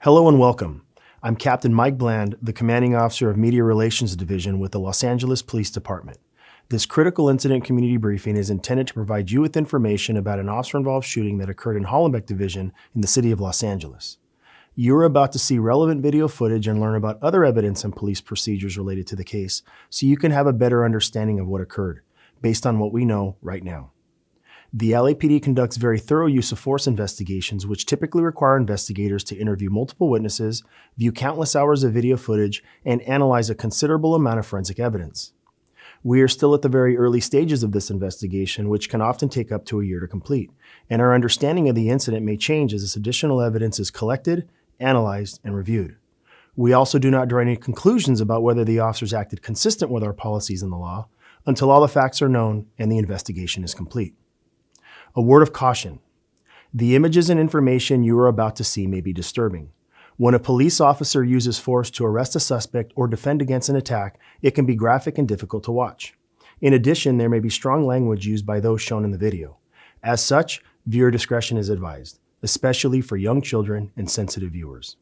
Hello and welcome. I'm Captain Mike Bland, the Commanding Officer of Media Relations Division with the Los Angeles Police Department. This critical incident community briefing is intended to provide you with information about an officer-involved shooting that occurred in Hollenbeck Division in the city of Los Angeles. You are about to see relevant video footage and learn about other evidence and police procedures related to the case so you can have a better understanding of what occurred, based on what we know right now. The LAPD conducts very thorough use of force investigations, which typically require investigators to interview multiple witnesses, view countless hours of video footage, and analyze a considerable amount of forensic evidence. We are still at the very early stages of this investigation, which can often take up to a year to complete, and our understanding of the incident may change as this additional evidence is collected, analyzed, and reviewed. We also do not draw any conclusions about whether the officers acted consistent with our policies and the law until all the facts are known and the investigation is complete. A word of caution. The images and information you are about to see may be disturbing. When a police officer uses force to arrest a suspect or defend against an attack, it can be graphic and difficult to watch. In addition, there may be strong language used by those shown in the video. As such, viewer discretion is advised, especially for young children and sensitive viewers.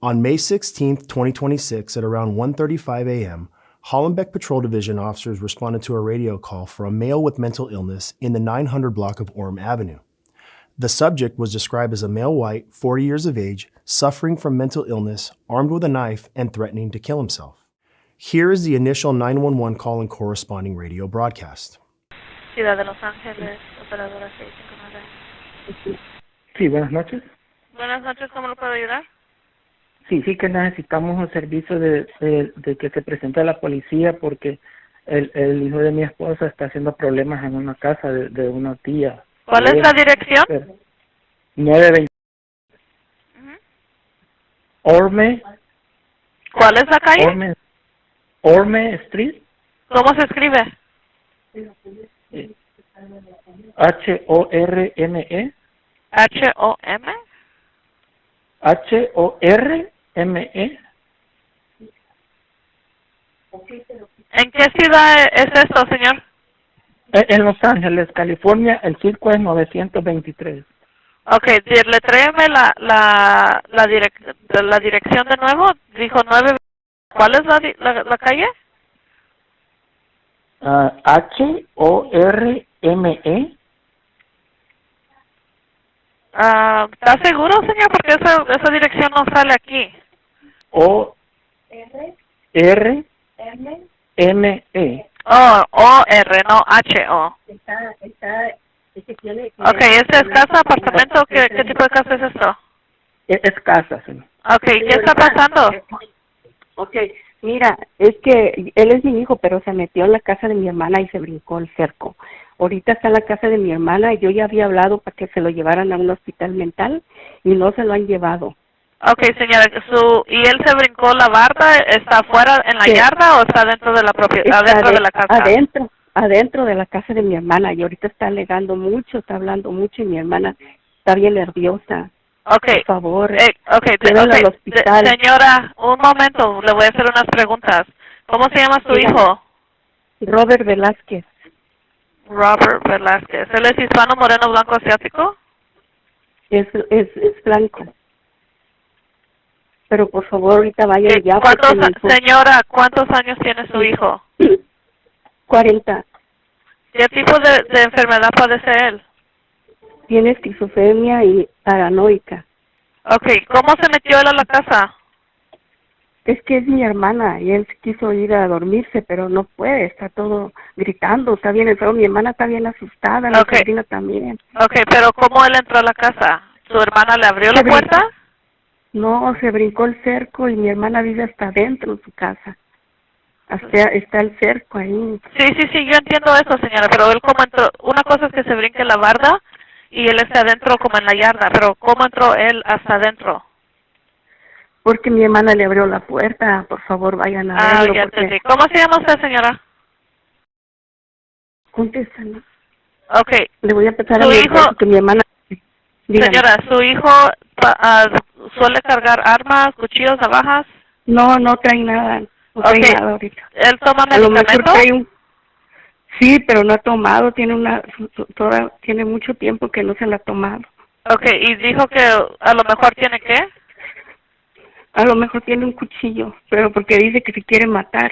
On May 16, 2026, at around 1:35 a.m., Hollenbeck Patrol Division officers responded to a radio call for a male with mental illness in the 900 block of Orm Avenue. The subject was described as a male white, 40 years of age, suffering from mental illness, armed with a knife, and threatening to kill himself. Here is the initial 911 call and corresponding radio broadcast. Ciudad de Los Ángeles, operadora 659. Sí, buenas noches. Buenas noches, ¿cómo lo puedo ayudar? Sí, que necesitamos un servicio de que se presente a la policía porque el hijo de mi esposa está haciendo problemas en una casa de una tía. ¿Cuál es la dirección? 920. Orme. ¿Cuál es la calle? Orme Street. ¿Cómo se escribe? H-O-R-M-E. H-O-M. H-O-R-M-E. ¿En qué ciudad es esto, señor? En Los Ángeles, California, el circo es 923. Ok, letréeme la dirección de nuevo. Dijo 9. ¿Cuál es la calle? H-O-R-M-E. ¿Está seguro, señor? Porque esa dirección no sale aquí. O-R-M-E. Oh, O-R, no H-O. Ok, ¿esta es casa, apartamento? ¿Qué tipo de casa es esto? Es casa, señor. Ok, ¿qué está pasando? Ok, mira, es que él es mi hijo, pero se metió en la casa de mi hermana y se brincó el cerco. Ahorita está en la casa de mi hermana y yo ya había hablado para que se lo llevaran a un hospital mental y no se lo han llevado. Ok, señora, ¿y él se brincó la barda? ¿Está afuera en la yarda o está dentro de la propiedad, adentro de la casa? Adentro de la casa de mi hermana y ahorita está alegando mucho, está hablando mucho y mi hermana está bien nerviosa. Okay. Por favor, llévenlo al hospital. Señora, un momento, le voy a hacer unas preguntas. ¿Cómo se llama su hijo? Robert Velázquez. Robert Velázquez. ¿Él es hispano, moreno, blanco, asiático? Es blanco. Pero por favor, ahorita vayan ya. Señora, ¿cuántos años tiene su hijo? 40. ¿Qué tipo de enfermedad padece él? Tiene esquizofrenia y paranoica. Ok, ¿cómo se metió él a la casa? Es que es mi hermana y él quiso ir a dormirse, pero no puede, está todo gritando, está bien enfermo, mi hermana está bien asustada, mi sobrina también. Ok, pero ¿cómo él entró a la casa? ¿Su hermana le abrió la puerta? No, se brincó el cerco y mi hermana vive hasta adentro de su casa. Hasta está el cerco ahí. Sí, yo entiendo eso, señora, pero él cómo entró. Una cosa es que se brinque la barda y él está adentro como en la yarda, pero ¿cómo entró él hasta adentro? Porque mi hermana le abrió la puerta, por favor vayan a verlo. Ya entendí. ¿Cómo se llama usted, señora? Contéstalo. Ok. Le voy a empezar a decir que mi hermana... Dígame. Señora, ¿su hijo suele cargar armas, cuchillos, navajas? No trae nada. No trae nada ahorita. ¿Él toma medicamentos? Sí, pero no ha tomado. Tiene mucho tiempo que no se la ha tomado. Ok, ¿y dijo que a lo mejor tiene qué? A lo mejor tiene un cuchillo, pero porque dice que se quiere matar.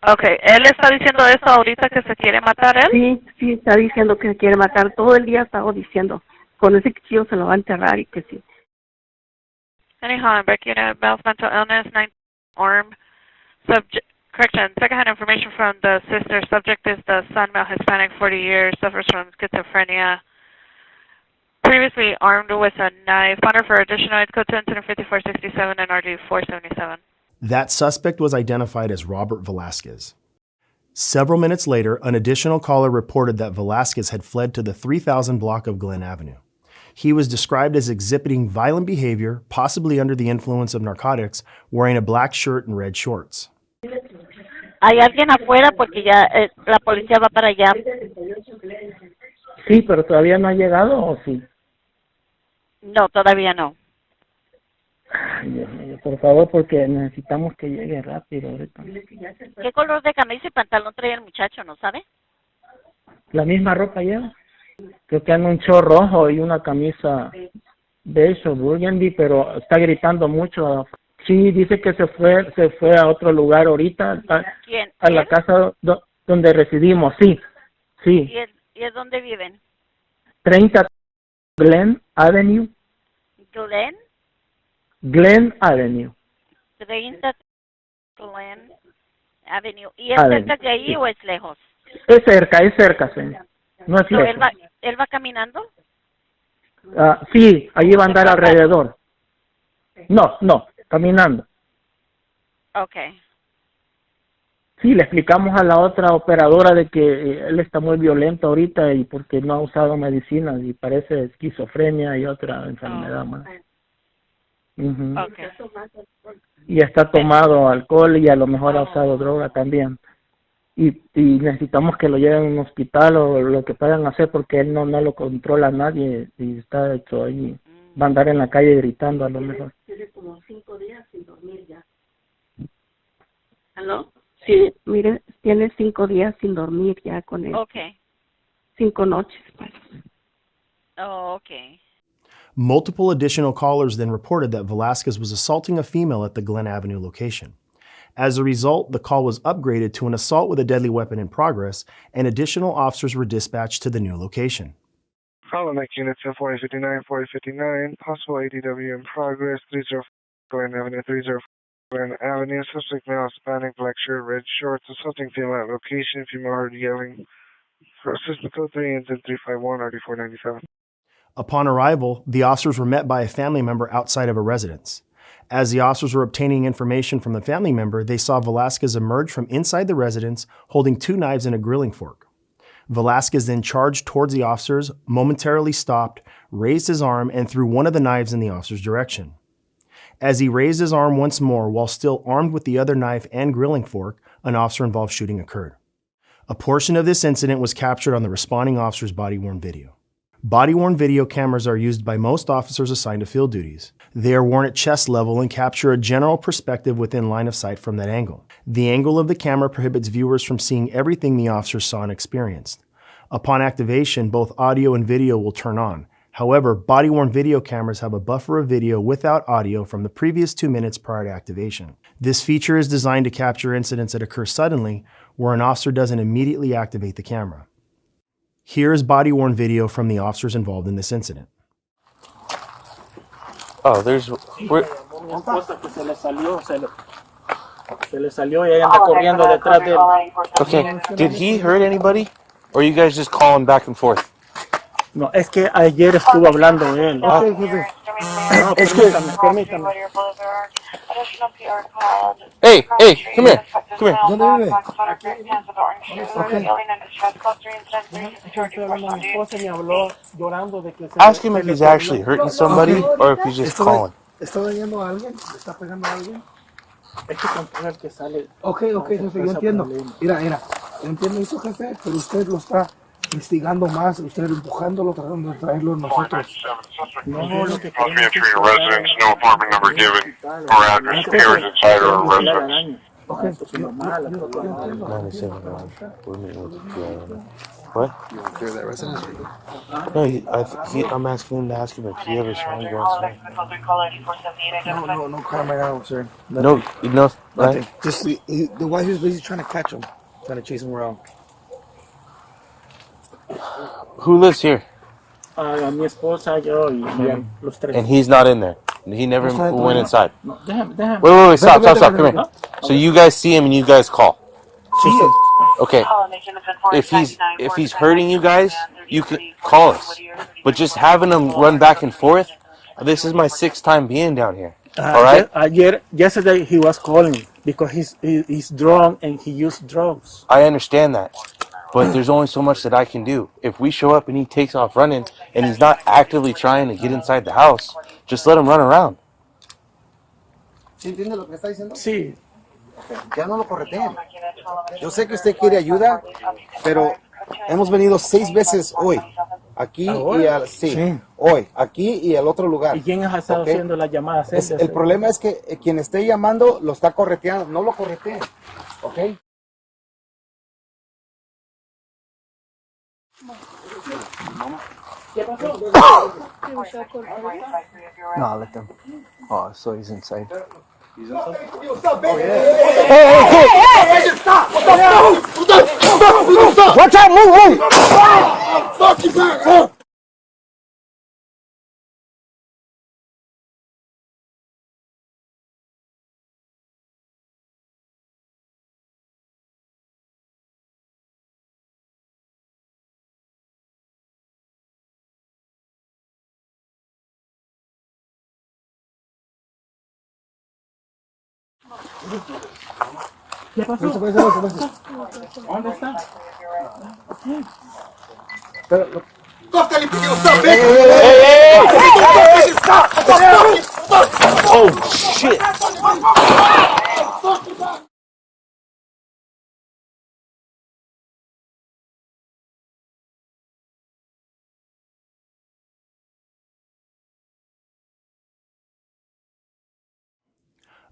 Okay, ¿él está diciendo eso ahorita que se quiere matar él? Sí, está diciendo que se quiere matar. Todo el día ha estado diciendo, con ese cuchillo se lo va a enterrar y que sí. Anyhow, Hollenbeck, unit, male mental illness, 9 armed. Subject, correction, secondhand information from the sister. Subject is the son, male, Hispanic, 40 years, suffers from schizophrenia. Previously armed with a knife. Monitor for additional code to incident 5467 and RG 477. That suspect was identified as Robert Velasquez. Several minutes later, an additional caller reported that Velasquez had fled to the 3000 block of Glen Avenue. He was described as exhibiting violent behavior, possibly under the influence of narcotics, wearing a black shirt and red shorts. ¿Hay alguien afuera? Porque ya la policía va para allá. Sí, pero todavía no ha llegado, ¿o sí? No, todavía no. Ay, Dios mío, por favor, porque necesitamos que llegue rápido ahorita. ¿Qué color de camisa y pantalón trae el muchacho, no sabe? ¿La misma ropa lleva? Creo que anda un short rojo y una camisa beige o burgundy, pero está gritando mucho. Sí, dice que se fue a otro lugar ahorita, ¿Quién? a la casa donde residimos, sí. ¿Y es dónde viven? 30 Glen Avenue. Glen Avenue. 30 Glen Avenue. ¿Y es cerca de ahí, sí, o es lejos? Es cerca, señor. No es lejos. ¿Él va caminando? Sí, ahí va a andar alrededor. No, caminando. Okay. Sí, le explicamos a la otra operadora de que él está muy violento ahorita y porque no ha usado medicinas y parece esquizofrenia y otra enfermedad más. Okay. Y está tomado alcohol y a lo mejor ha usado droga también. Y necesitamos que lo lleven a un hospital o lo que puedan hacer porque él no lo controla nadie y está hecho ahí. Va a andar en la calle gritando a lo mejor. Tiene como 5 días sin dormir ya. ¿Aló? Sí, mire, tiene 5 días sin dormir ya con él. Okay. 5 noches, pues. Oh, okay. Multiple additional callers then reported that Velasquez was assaulting a female at the Glen Avenue location. As a result, the call was upgraded to an assault with a deadly weapon in progress, and additional officers were dispatched to the new location. Hollenbeck units 4059, possible ADW in progress, 30 Glen Avenue, 30 Glen Avenue, suspect male, Hispanic, black shirt, red shorts, assaulting female at location, female heard yelling, for assistant code 3 and 351, RD497. Upon arrival, the officers were met by a family member outside of a residence. As the officers were obtaining information from the family member, they saw Velasquez emerge from inside the residence holding 2 knives and a grilling fork. Velasquez then charged towards the officers, momentarily stopped, raised his arm, and threw one of the knives in the officer's direction. As he raised his arm once more while still armed with the other knife and grilling fork, an officer-involved shooting occurred. A portion of this incident was captured on the responding officer's body-worn video. Body-worn video cameras are used by most officers assigned to field duties. They are worn at chest level and capture a general perspective within line of sight from that angle. The angle of the camera prohibits viewers from seeing everything the officers saw and experienced. Upon activation, both audio and video will turn on. However, body-worn video cameras have a buffer of video without audio from the previous 2 minutes prior to activation. This feature is designed to capture incidents that occur suddenly, where an officer doesn't immediately activate the camera. Here is body-worn video from the officers involved in this incident. Oh, there's... Se le salió y ella anda corriendo detrás de él. Okay, did he hurt anybody? Or are you guys just calling back and forth? No, es que ayer estuvo hablando él. Ok, jefe. No, permítame. Hey, come here. ¿Dónde vive? Ask him if he's actually hurting somebody or if he's just calling. ¿Está dañando a alguien? ¿Está pegando a alguien? Es que controla el que sale. Ok, jefe, yo entiendo. Mira, yo entiendo eso, jefe, pero usted lo está instigando más, usted empujándolo, tratando de traerlo nosotros. No, lo que queremos es no apartment number given or address appears inside our residence. Ok, yo entiendo. What? You want to clear that residence? No, I'm asking him to ask him if he ever saw him go outside. No crime right now, sir. No, Nothing. right? Just the wife is busy trying to catch him, trying to chase him around. Who lives here? Mi esposa, yo y los tres. And he's not in there. He never went inside. No, déjame. Wait, stop, come here. So you guys see him and you guys call. Okay. If he's hurting you guys, you can call us. But just having him run back and forth, this is my 6th time being down here. All right? Yesterday he was calling because he's drunk and he used drugs. I understand that. But there's only so much that I can do. If we show up and he takes off running and he's not actively trying to get inside the house, just let him run around. ¿Sí entiende lo que está diciendo? Sí. Ya no lo correteen. Yo sé que usted quiere ayuda, pero hemos venido 6 veces hoy. Aquí hoy, aquí y el otro lugar. ¿Y quién ha estado haciendo las llamadas? El problema es que quien esté llamando lo está correteando, no lo correteen, ¿ok? ¿Qué pasó? No, let them. Oh, so he's inside. He's inside? Oh, yeah. Hey! Stop! Stop! Watch out! Move! Fuck you back! Huh? ¿Qué pasó? ¿Dónde está? ¡Córtale, pique! ¡Stop! ¡Stop! Oh, shit!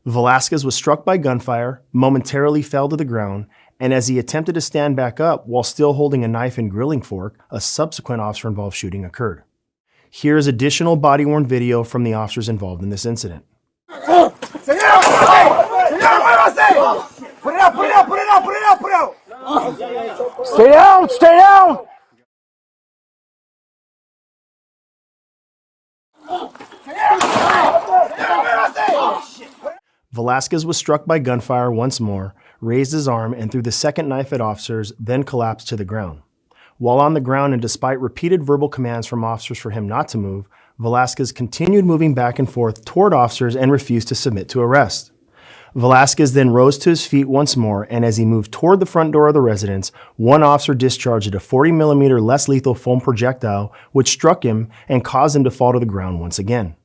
Velasquez was struck by gunfire, momentarily fell to the ground, and as he attempted to stand back up while still holding a knife and grilling fork, a subsequent officer-involved shooting occurred. Here is additional body-worn video from the officers involved in this incident. Put it out! Stay down! Velasquez was struck by gunfire once more, raised his arm, and threw the second knife at officers, then collapsed to the ground. While on the ground and despite repeated verbal commands from officers for him not to move, Velasquez continued moving back and forth toward officers and refused to submit to arrest. Velasquez then rose to his feet once more, and as he moved toward the front door of the residence, one officer discharged a 40mm less lethal foam projectile, which struck him and caused him to fall to the ground once again.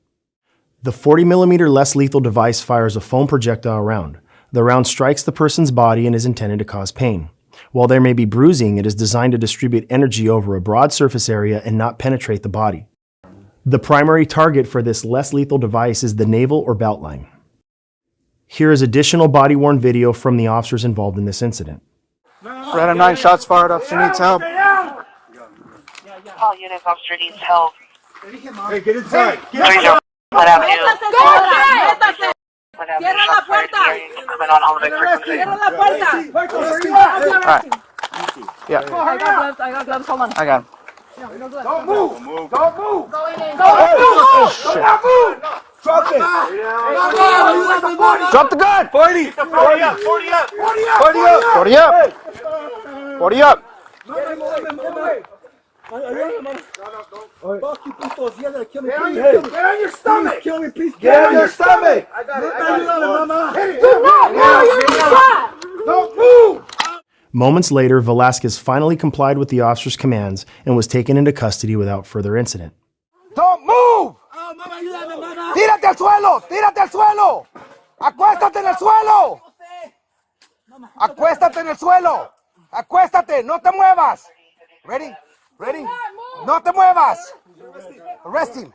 The 40mm less lethal device fires a foam projectile round. The round strikes the person's body and is intended to cause pain. While there may be bruising, it is designed to distribute energy over a broad surface area and not penetrate the body. The primary target for this less lethal device is the navel or belt line. Here is additional body-worn video from the officers involved in this incident. Random 9 shots fired. Officer needs help. All units, officer needs help. Hey, get inside! Cierra la puerta. Cierra la puerta. Alright. Yeah. I got gloves, hold on. I got him. Don't move! Don't move! Drop it! Drop the gun! 40 up! 40 up! 40 up! Fuck you, putos. Get on your stomach! Kill me, please. Get on your stomach! I got it. Do not move your shot. Don't move! Moments later, Velasquez finally complied with the officer's commands and was taken into custody without further incident. Don't move! Tírate al suelo! Tírate al suelo! Acuéstate en el suelo! Acuéstate en el suelo! Acuéstate! No te muevas! Ready? Ready? No te muevas! Arrest him!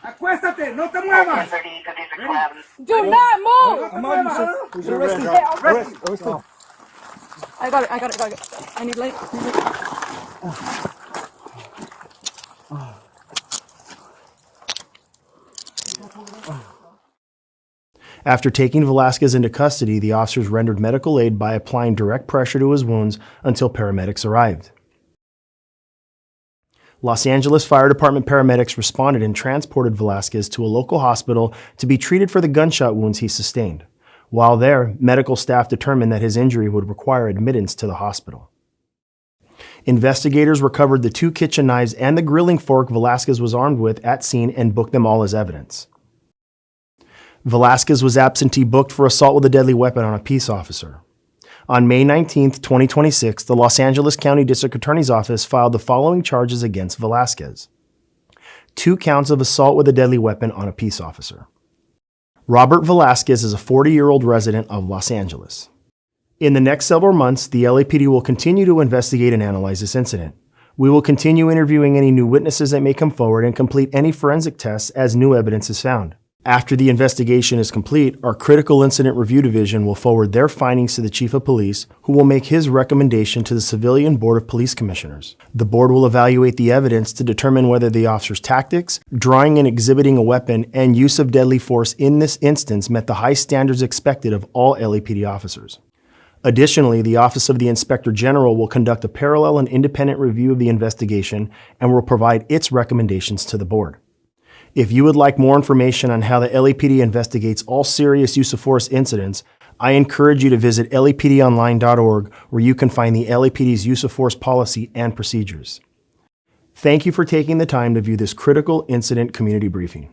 Acuéstate, no te muevas. Do not move. Arrest. I got it. I need light. After taking Velasquez into custody, the officers rendered medical aid by applying direct pressure to his wounds until paramedics arrived. Los Angeles Fire Department paramedics responded and transported Velasquez to a local hospital to be treated for the gunshot wounds he sustained. While there, medical staff determined that his injury would require admittance to the hospital. Investigators recovered the 2 kitchen knives and the grilling fork Velasquez was armed with at scene and booked them all as evidence. Velasquez was absentee booked for assault with a deadly weapon on a peace officer. On May 19, 2026, the Los Angeles County District Attorney's Office filed the following charges against Velasquez. 2 counts of assault with a deadly weapon on a peace officer. Robert Velasquez is a 40-year-old resident of Los Angeles. In the next several months, the LAPD will continue to investigate and analyze this incident. We will continue interviewing any new witnesses that may come forward and complete any forensic tests as new evidence is found. After the investigation is complete, our Critical Incident Review Division will forward their findings to the Chief of Police, who will make his recommendation to the Civilian Board of Police Commissioners. The board will evaluate the evidence to determine whether the officer's tactics, drawing and exhibiting a weapon, and use of deadly force in this instance met the high standards expected of all LAPD officers. Additionally, the Office of the Inspector General will conduct a parallel and independent review of the investigation and will provide its recommendations to the board. If you would like more information on how the LAPD investigates all serious use of force incidents, I encourage you to visit lapdonline.org, where you can find the LAPD's use of force policy and procedures. Thank you for taking the time to view this critical incident community briefing.